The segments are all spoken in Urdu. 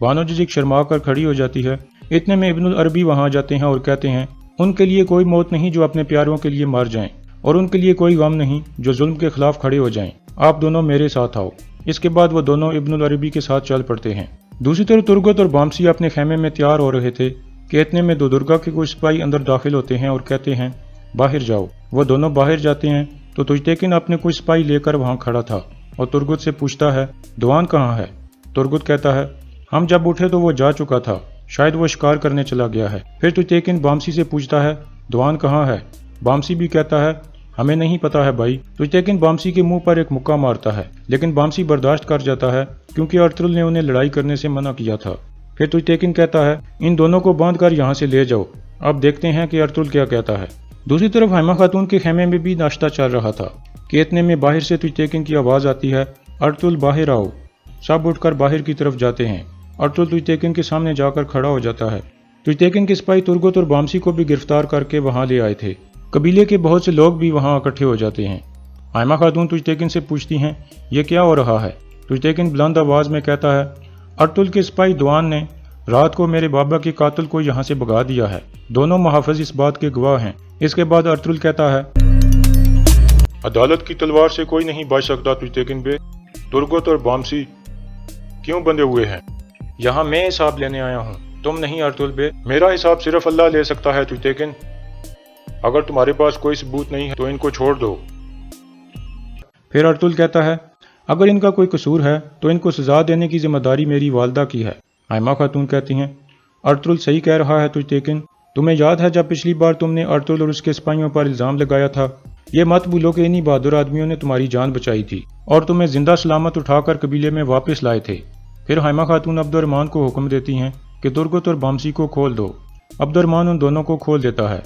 بانو جزک شرما کر کھڑی ہو جاتی ہے۔ اتنے میں ابن العربی وہاں آ جاتے ہیں اور کہتے ہیں ان کے لیے کوئی موت نہیں جو اپنے پیاروں کے لیے مر جائیں، اور ان کے لیے کوئی غم نہیں جو ظلم کے خلاف کھڑے ہو جائیں، آپ دونوں میرے ساتھ آؤ۔ اس کے بعد وہ دونوں ابن العربی کے ساتھ چل پڑتے ہیں۔ دوسری طرف ترگت اور بامسی اپنے خیمے میں تیار ہو رہے تھے کہ اتنے میں دو درگا کے کچھ سپاہی اندر داخل ہوتے ہیں اور کہتے ہیں باہر جاؤ۔ وہ دونوں باہر جاتے ہیں تو تجتیکن اپنے کچھ سپاہی لے کر وہاں کھڑا تھا اور ترگت سے پوچھتا ہے دوان کہاں ہے؟ ترگت کہتا ہے ہم جب اٹھے تو وہ جا چکا تھا، شاید وہ شکار کرنے چلا گیا ہے۔ پھر تجتیکن بامسی سے پوچھتا ہے دوان کہاں ہے؟ بامسی بھی کہتا ہے ہمیں نہیں پتا ہے بھائی۔ تجتیکن بامسی کے منہ پر ایک مکہ مارتا ہے، لیکن بامسی برداشت کر جاتا ہے کیونکہ ارطغرل نے انہیں لڑائی کرنے سے منع کیا تھا۔ پھر تجتیکن کہتا ہے ان دونوں کو باندھ کر یہاں سے لے جاؤ، اب دیکھتے ہیں کہ ارطغرل کیا کہتا ہے۔ دوسری طرف حائمہ خاتون کے خیمے میں بھی ناشتہ چل رہا تھا کہ اتنے میں باہر سے تجتیکن کی آواز آتی ہے ارطغرل باہر آؤ۔ سب اٹھ کر باہر کی طرف جاتے ہیں۔ ارطغرل تجتیکن کے سامنے جا کر کھڑا ہو جاتا ہے۔ تجتیکن کے سپاہی ترگت اور بامسی کو بھی گرفتار کر کے وہاں لے آئے تھے۔ قبیلے کے بہت سے لوگ بھی وہاں اکٹھے ہو جاتے ہیں۔ حائمہ خاتون تجتیکن سے پوچھتی ہیں یہ کیا ہو رہا ہے؟ تجتیکن بلند آواز میں کہتا ہے ارطغرل کے سپاہی دوان نے رات کو میرے بابا کے قاتل کو یہاں سے بھگا دیا ہے، دونوں محافظ اس بات کے گواہ ہیں۔ اس کے بعد ارطغرل کہتا ہے عدالت کی تلوار سے کوئی نہیں بچ سکتا تجتیکن بے، ترگت اور بامسی کیوں بندے ہوئے ہیں؟ یہاں میں حساب لینے آیا ہوں، تم نہیں ارطغرل بے۔ میرا حساب صرف اللہ لے سکتا ہے تجتیکن، اگر تمہارے پاس کوئی ثبوت نہیں ہے تو ان کو چھوڑ دو۔ پھر ارطغرل کہتا ہے اگر ان کا کوئی قصور ہے تو ان کو سزا دینے کی ذمہ داری میری والدہ کی ہے۔ حائمہ خاتون کہتی ہیں ارطغرل صحیح کہہ رہا ہے تجتیکن، تمہیں یاد ہے جب پچھلی بار تم نے ارطغرل اور اس کے سپاہیوں پر الزام لگایا تھا؟ یہ مت بھولو کہ انہی بہادر آدمیوں نے تمہاری جان بچائی تھی اور تمہیں زندہ سلامت اٹھا کر قبیلے میں واپس لائے تھے۔ پھر حائمہ خاتون عبد الرحمن کو حکم دیتی ہیں کہ ترگت اور بامسی کو کھول دو۔ عبد الرحمن ان دونوں کو کھول دیتا ہے۔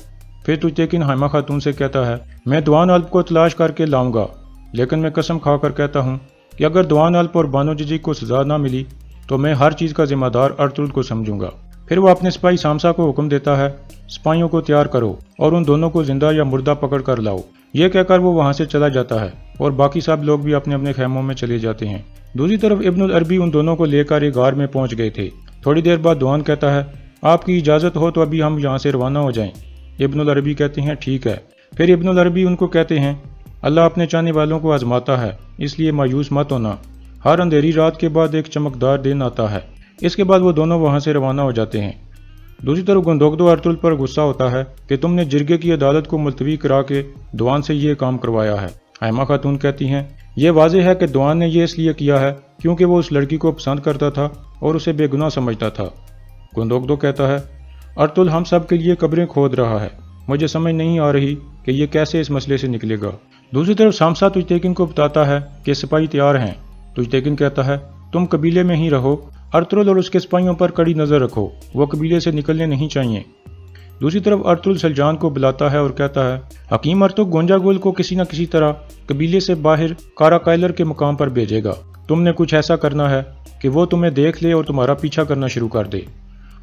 پھر تجتیکن حائمہ خاتون سے کہتا ہے میں دوان الپ کو تلاش کر کے لاؤں گا، لیکن میں قسم کھا کر کہتا ہوں کہ اگر دوان الپ اور بانو جزک کو سزا نہ ملی تو میں ہر چیز کا ذمہ دار ارطغرل کو سمجھوں گا۔ پھر وہ اپنے سپاہی سامسا کو حکم دیتا ہے سپاہیوں کو تیار کرو اور ان دونوں کو زندہ یا مردہ پکڑ کر لاؤ۔ یہ کہہ کر وہ وہاں سے چلا جاتا ہے اور باقی سب لوگ بھی اپنے اپنے خیموں میں چلے جاتے ہیں۔ دوسری طرف ابن العربی ان دونوں کو لے کر ایک غار میں پہنچ گئے تھے۔ تھوڑی دیر بعد دوان کہتا ہے آپ کی اجازت ہو تو ابھی ہم یہاں سے روانہ ہو جائیں۔ ابن العربی کہتے ہیں ٹھیک ہے۔ پھر ابن العربی ان کو کہتے ہیں اللہ اپنے چاہنے والوں کو آزماتا ہے، اس لیے مایوس مت ہونا، ہر اندھیری رات کے بعد ایک چمکدار دن آتا ہے۔ اس کے بعد وہ دونوں وہاں سے روانہ ہو جاتے ہیں۔ دوسری طرف گندوگدو ارطغرل پر غصہ ہوتا ہے کہ تم نے جرگے کی عدالت کو ملتوی کرا کے دوان سے یہ کام کروایا ہے۔ حائمہ خاتون کہتی ہیں یہ واضح ہے کہ دوان نے یہ اس لیے کیا ہے کیونکہ وہ اس لڑکی کو پسند کرتا تھا اور اسے بے گناہ سمجھتا تھا۔ گندوگدو کہتا ہے ارطغرل ہم سب کے لیے قبریں کھود رہا ہے، مجھے سمجھ نہیں آ رہی کہ یہ کیسے اس مسئلے سے نکلے گا۔ دوسری طرف سامسا تجتیکن کو بتاتا ہے کہ سپاہی تیار ہیں۔ تجتیکن کہتا ہے تم قبیلے میں ہی رہو، ارطغرل اور اس کے سپاہیوں پر کڑی نظر رکھو، وہ قبیلے سے نکلنے نہیں چاہیے۔ دوسری طرف ارطغرل سلجان کو بلاتا ہے اور کہتا ہے حکیم ارطغرل گونجا گل کو کسی نہ کسی طرح قبیلے سے باہر کارا قائلر کے مقام پر بھیجے گا۔ تم نے کچھ ایسا کرنا ہے کہ وہ تمہیں دیکھ لے اور تمہارا پیچھا کرنا شروع کر دے۔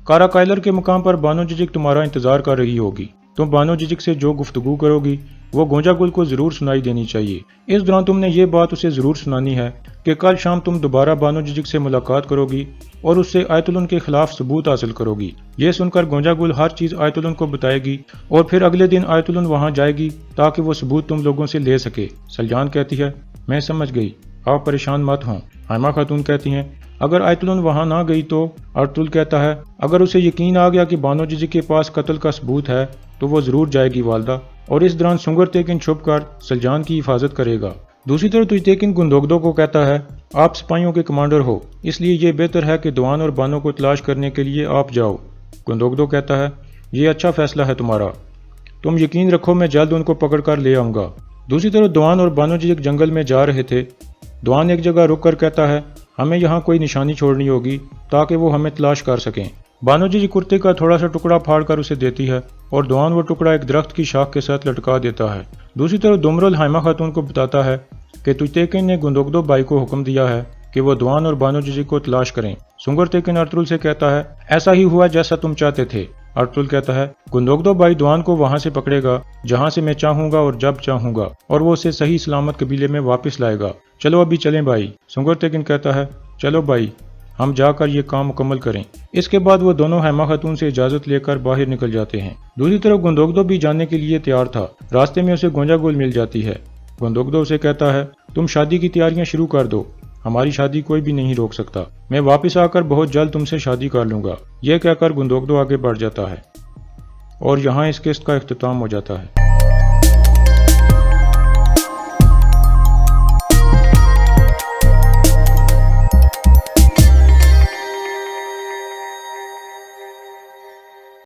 کارا قائلر کے مقام پر بانو جزک تمہارا انتظار کر رہی ہوگی، تم بانو جزک سے جو گفتگو کرو گی وہ گونجا گل کو ضرور سنائی دینی چاہیے۔ اس دوران تم نے یہ بات اسے ضرور سنانی ہے کہ کل شام تم دوبارہ بانو جزک سے ملاقات کرو گی اور اس سے آیت الن کے خلاف ثبوت حاصل کرو گی۔ یہ سن کر گونجا گل ہر چیز آیت الن کو بتائے گی اور پھر اگلے دن آیت الن وہاں جائے گی تاکہ وہ ثبوت تم لوگوں سے لے سکے۔ سلجان کہتی ہے میں سمجھ گئی، آپ پریشان مت ہوں۔ حائمہ خاتون کہتی ہیں اگر آیت الن وہاں نہ گئی تو؟ ارطغرل کہتا ہے اگر اسے یقین آ گیا کہ بانو جزک کے پاس قتل کا ثبوت ہے تو وہ ضرور جائے گی والدہ، اور اس دوران سنگر تیکن چھپ کر سلجان کی حفاظت کرے گا۔ دوسری طرف تجتیکن گندوگدو کو کہتا ہے آپ سپاہیوں کے کمانڈر ہو، اس لیے یہ بہتر ہے کہ دوان اور بانو کو تلاش کرنے کے لیے آپ جاؤ۔ گندوگدو کہتا ہے یہ اچھا فیصلہ ہے تمہارا، تم یقین رکھو میں جلد ان کو پکڑ کر لے آؤں گا۔ دوسری طرف دوان اور بانو جزک جنگل میں جا رہے تھے۔ دوان ایک جگہ رک کر کہتا ہے ہمیں یہاں کوئی نشانی چھوڑنی ہوگی تاکہ وہ ہمیں تلاش کر سکیں۔ بانو جزک کرتے کا تھوڑا سا ٹکڑا پھاڑ کر اسے دیتی ہے اور دوان وہ ٹکڑا ایک درخت کی شاخ کے ساتھ لٹکا دیتا ہے۔ دوسری طرف دمرل حائمہ خاتون کو بتاتا ہے کہ تجتیکن نے گندوگدو بائی کو حکم دیا ہے کہ وہ دوان اور بانو جزک کو تلاش کریں۔ سنگر تیکن ارطغرل سے کہتا ہے ایسا ہی ہوا جیسا تم چاہتے تھے۔ ارطغرل کہتا ہے گندوگدو بائی دوان کو وہاں سے پکڑے گا جہاں سے میں چاہوں گا اور جب چاہوں گا، اور وہ اسے صحیح سلامت قبیلے میں واپس لائے گا۔ چلو ابھی چلیں بھائی۔ سنگر تیکن کہتا ہے چلو بھائی۔ ہم جا کر یہ کام مکمل کریں۔ اس کے بعد وہ دونوں حیمہ خاتون سے اجازت لے کر باہر نکل جاتے ہیں۔ دوسری طرف گندوگدو بھی جانے کے لیے تیار تھا۔ راستے میں اسے گونجا گول مل جاتی ہے۔ گندوگدو اسے کہتا ہے تم شادی کی تیاریاں شروع کر دو، ہماری شادی کوئی بھی نہیں روک سکتا، میں واپس آ کر بہت جلد تم سے شادی کر لوں گا۔ یہ کہہ کر گندوگدو آگے بڑھ جاتا ہے اور یہاں اس قسط کا اختتام ہو جاتا ہے۔